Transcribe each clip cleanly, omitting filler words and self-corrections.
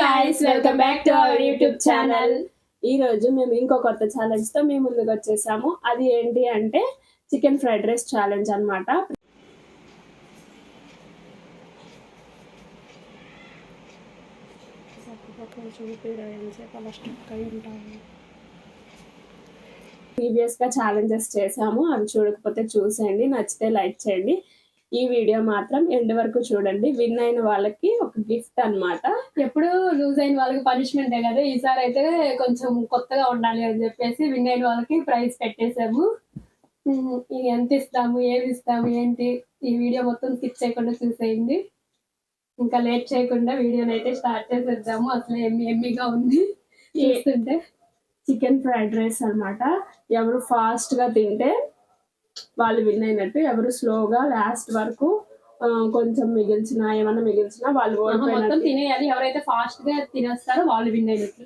guys, welcome back to our YouTube channel. ఈ రోజు మేము ఇంకో కొత్త ఛాలెంజ్ తో మీ ముందుకు వచ్చేసాము. అది ఏంటి అంటే చికెన్ ఫ్రైడ్ రైస్ ఛాలెంజ్ అన్నమాట. ప్రీవియస్ గా ఛాలెంజెస్ చేసాము, అవి చూడకపోతే చూసేయండి, నచ్చితే లైక్ చేయండి. ఈ వీడియో మాత్రం ఎండ్ వరకు చూడండి. విన్ అయిన వాళ్ళకి ఒక గిఫ్ట్ అన్నమాట. ఎప్పుడు లూజ్ అయిన వాళ్ళకి పనిష్మెంటే కదా, ఈసారి అయితే కొంచెం కొత్తగా ఉండాలి అని చెప్పేసి విన్ అయిన వాళ్ళకి ప్రైజ్ పెట్టేసాము. ఇది ఎంత ఇస్తాము, ఏమి ఇస్తాము, ఏంటి, ఈ వీడియో మొత్తం స్కిప్ చేయకుండా చూసేయండి. ఇంకా లేట్ చేయకుండా వీడియోని అయితే స్టార్ట్ చేసేద్దాము. అసలు ఎమ్మిగా ఉంది చూస్తుంటే. చికెన్ ఫ్రైడ్ రైస్ అన్నమాట. ఎవరు ఫాస్ట్ గా తింటే వాళ్ళు విన్ అయినట్టు, ఎవరు స్లోగా లాస్ట్ వరకు కొంచెం ఏమన్నా మిగిల్చినా వాళ్ళు మొత్తం తినేయాలి. ఎవరైతే ఫాస్ట్ గా తినేస్తారో వాళ్ళు విన్ అయినట్టు.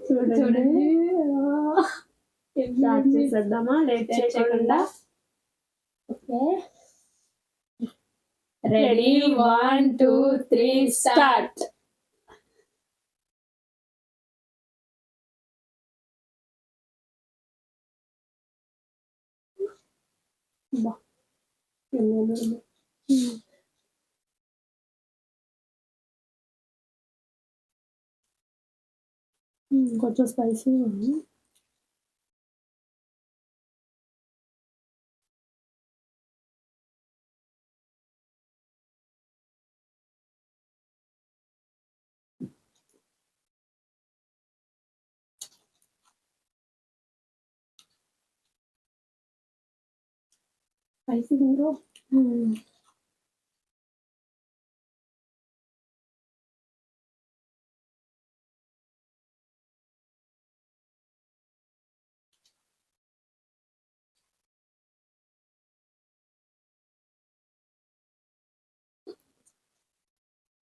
చూడండి, స్టార్ట్ చేసేద్దామా లేట్ చేయకుండా. Okay, ready, 1 2 3 start. కొంచెం స్పైసీ ఉంది. స్పైసీ ఉందో.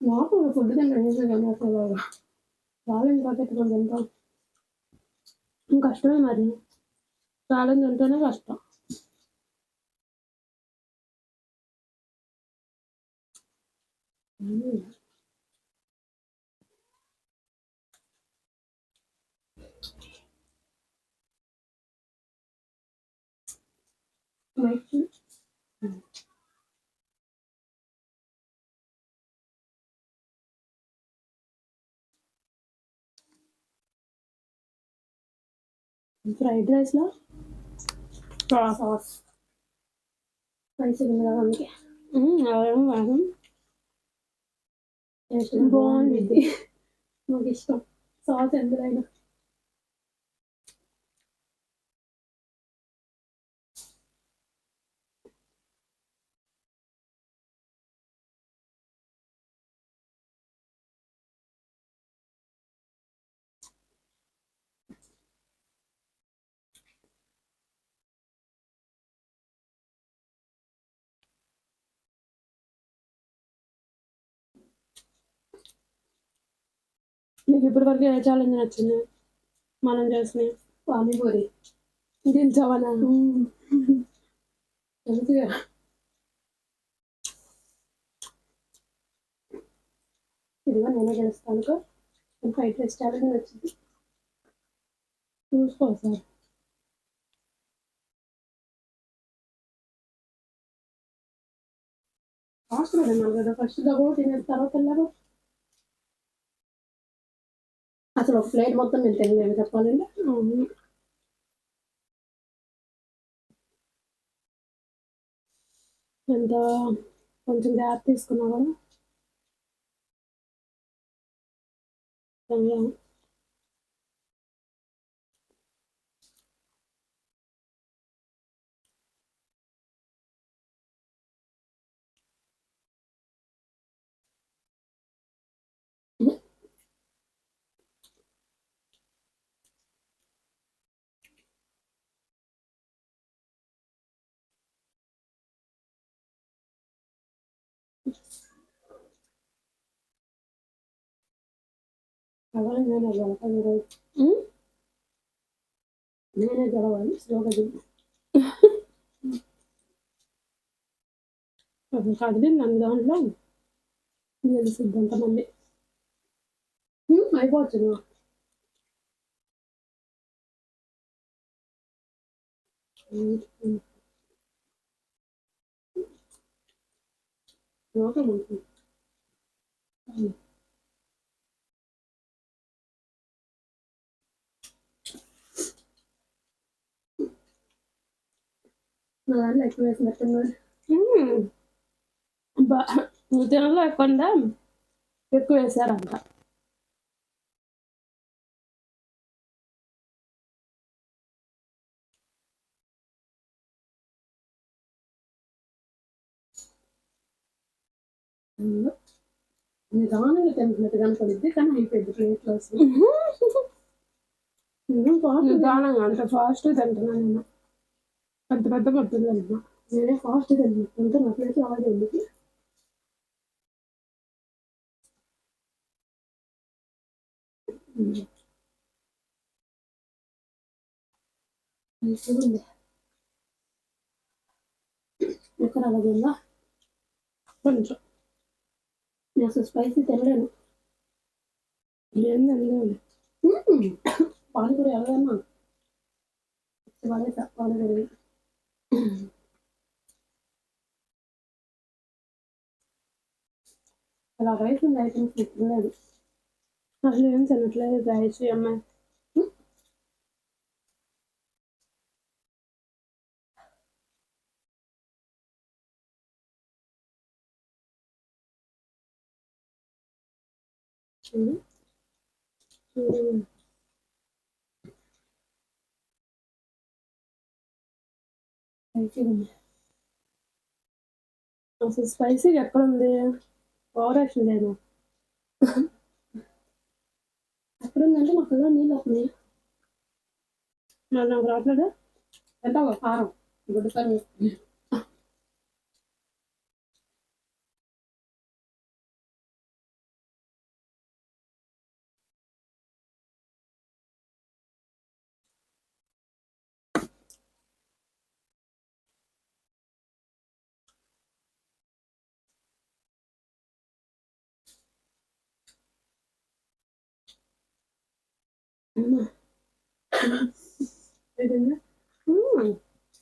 నాకు ఫుడ్ తింటాను అసలు ఛాలెంజ్ పద్ధతి తింటాం కష్టమే. మరి ఛాలెంజ్ ఉంటేనే కష్టం. ఫ్రైడ్ రైస్ లో సాస్ స్పైసీ ఉంది కదా, అందుకే బాగుంది. నాకు ఇష్టం సాస్ ఎందుకైనా. నీకు ఇప్పటి వరకు ఏ ఛాలెంజ్ నచ్చింది మనం చేసిన? పానీపూరి దించవనా? మంచిగా ఇదిగో నేనే గెలుస్తాను. ఫ్రైడ్ రైస్ ఛాలెంజ్ నచ్చింది, చూసుకో సార్. ఫాస్ట్ తిన్నాను కదా, ఫస్ట్ దగ్గర తినేది, తర్వాత వెళ్ళారు. అసలు ఒక ప్లేట్ మొత్తం నేను తినలేను చెప్పాలంటే. ఎంత కొంచెం గ్యాప్ తీసుకున్నా కూడా నేనే గెలవాలి స్లోగా కదిలింది నన్ను దాంట్లో తెలిసిద్ది అంతమంది. అయిపోవచ్చు నువ్వు. ఓకే మంచి నా దాంట్లో ఎక్కువ వేసినట్టున్నాడు. నువ్వు తినలేకుండా ఎక్కువ వేసారంట. నిదానంగా తింటున్నట్టు కనపడుద్ది కానీ అయిపోయింది ప్లేట్లో నిదానంగా అంత ఫాస్ట్ తింటున్నా నేను. పెద్ద పెద్ద పట్టులు తింటున్నా. నేనే ఫాస్ట్ తింటున్నట్టు నా ప్లేట్ అలాగే ఉంది. ఉంది ఎక్కడ అలాగే ఉందా కొంచెం. నేను అసలు స్పైసీ తినలేను. ఏం తినలేదు. పానీపూరి ఎలాగన్నా పడేసా పానీపూరి. అలా రైస్ ఉంది ఐటమ్స్ తినలేదు. అసలు ఏం తినట్లేదు రైస్ అమ్మాయి. అసలు స్పైసీగా ఎక్కడ ఉంది? ఓవర్ యాక్షన్ లేదు. ఎక్కడుందంటే మా కళ్ళ నీళ్ళు వస్తున్నాయి. మరి నాకు రావట్లేదు. ఎంత కారం గుడ్డు కారం.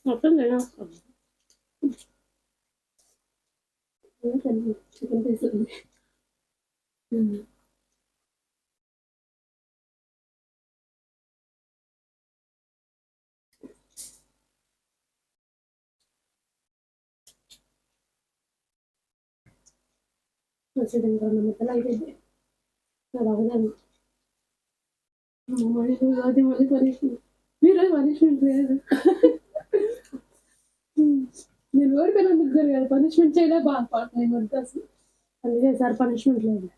మొత్తం తినేస్తాను. చికెన్ పీస్ ఉంది. చికెన్ కూడా నమ్మకం అయిపోయింది. అది అవదాను మళ్ళీ అది మళ్ళీ పనిష్మెంట్. మీరు పనిష్మెంట్ లేదు. నేను ఓడిపోయినందుకు జరిగారు పనిష్మెంట్ చేయలే బాధపడుతుంది వద్దు అసలు. అందుకే సార్ పనిష్మెంట్ లేదు.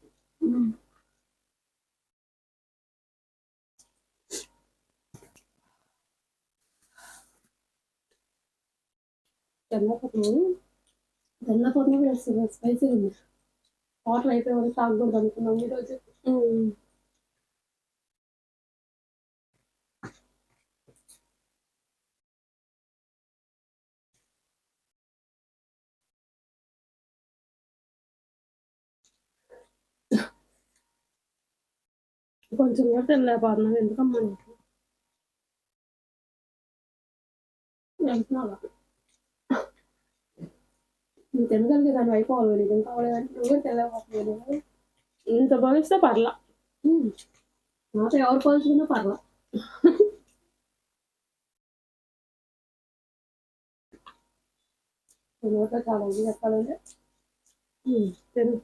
తెల్లపోతున్నా వేస్తుంది స్పైసీ ఉంది. వాటర్ అయిపోయి వరకు తాగకూడదు అనుకున్నాం ఈరోజు. కొంచెం కూడా తినలేకపోతున్నాను. ఎందుకమ్మా నీకు? వెళ్తున్నావా నువ్వు తినగలిగే దాన్ని అయిపోవాలి. నీకు ఇంకా అవ్వలేదంటే నువ్వు కూడా తెలియకపోతున్నావు. ఇంత పోలిస్తే పర్లా. నాతో ఎవరు పోల్చుకున్నా పర్లా. నోట్లో చాలా ఉంది చెప్పాలంటే. తిను.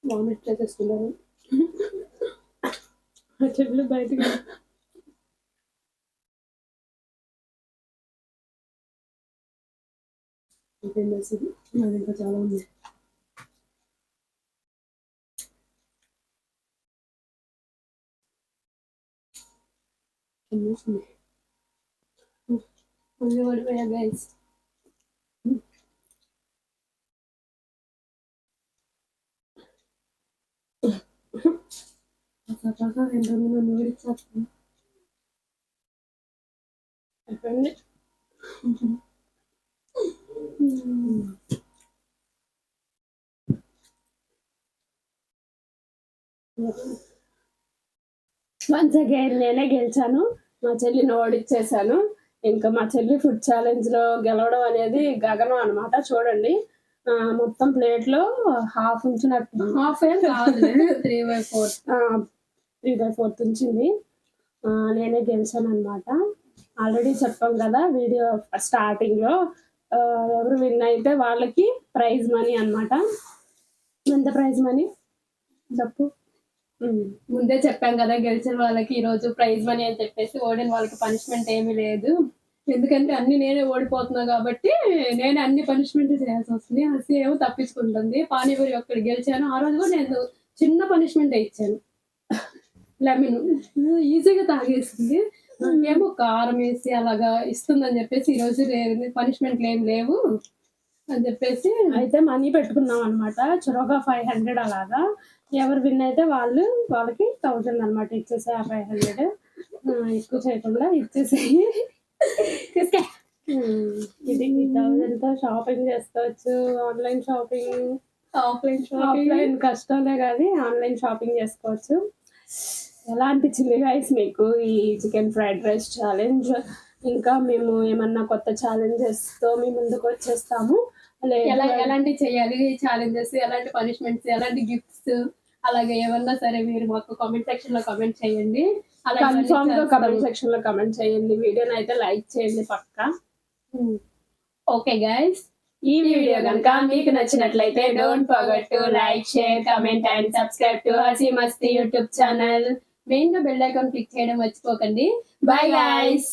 వామిట్ చేసేసుకున్నాను. ఆ చెట్లు బయటకు ఇంకేం చేస్తుంది. అది ఇంకా చాలా ఉంది. ముందు ఓడిపోయా గైస్. రెండు నన్ను విడిచేస్తాను. అయిపోయింది. వన్స్ అగైన్ నేనే గెలిచాను, మా చెల్లిని ఓడిచ్చేసాను. ఇంకా మా చెల్లి ఫుడ్ ఛాలెంజ్ లో గెలవడం అనేది గగనం అన్నమాట. చూడండి, మొత్తం ప్లేట్ లో హాఫ్ ఉంచినట్టు, హాఫ్ ఏం కాదు 3/4. 3/4 ఉంచింది. నేనే గెలిచాను అనమాట. ఆల్రెడీ చెప్పాం కదా వీడియో స్టార్టింగ్ లో, ఎవరు విన్ అయితే వాళ్ళకి ప్రైజ్ మనీ అన్నమాట. ఎంత ప్రైజ్ మనీ చెప్పు. ముందే చెప్పాం కదా, గెలిచిన వాళ్ళకి ఈ రోజు ప్రైజ్ మనీ అని చెప్పేసి, ఓడిన వాళ్ళకి పనిష్మెంట్ ఏమీ లేదు. ఎందుకంటే అన్ని నేనే ఓడిపోతున్నా కాబట్టి నేనే అన్ని పనిష్మెంట్ చేయాల్సి వస్తుంది. హసి ఏమో తప్పించుకుంటుంది. పానీపూరి ఒక్కటి గెలిచాను, ఆ రోజు కూడా నేను చిన్న పనిష్మెంట్ ఇచ్చాను. లెమన్ ఈజీగా తాగేసింది. నాకేమో కారం వేసి అలాగా ఇస్తుందని చెప్పేసి ఈ రోజు పనిష్మెంట్లు ఏం లేవు అని చెప్పేసి అయితే మనీ పెట్టుకున్నాం అనమాట. చొరవగా 500 అలాగా. ఎవరు విన్ అయితే వాళ్ళకి 1000 అనమాట. ఇచ్చేసే ఆ 500 ఎక్కువ చేయకుండా ఇచ్చేసేయి. ఇది 1000తో షాపింగ్ చేసుకోవచ్చు. ఆన్లైన్ షాపింగ్, ఆఫ్లైన్ కష్టమే కానీ ఆన్లైన్ షాపింగ్ చేసుకోవచ్చు. ఎలా అనిపించింది గైస్ మీకు ఈ చికెన్ ఫ్రైడ్ రైస్ ఛాలెంజ్? ఇంకా మేము ఏమన్నా కొత్త ఛాలెంజెస్ తో మీ ముందుకు వచ్చేస్తాము. ఎలాంటి చేయాలి ఛాలెంజెస్, ఎలాంటి పనిష్మెంట్స్, ఎలాంటి గిఫ్ట్స్, అలాగే ఏమన్నా సరే మీరు మాకు కామెంట్ సెక్షన్ లో కామెంట్ చేయండి. కన్ఫర్మ్ గా కామెంట్ సెక్షన్ లో కామెంట్ చేయండి. వీడియోని అయితే లైక్ చేయండి పక్కా. ఓకే గైస్, ఈ వీడియో కనుక మీకు నచ్చినట్లయితే don't forget to like, share, comment and subscribe to Hasi Masti YouTube channel. Main గా బెల్ ఐకాన్ క్లిక్ చేయడం మర్చిపోకండి. Bye guys.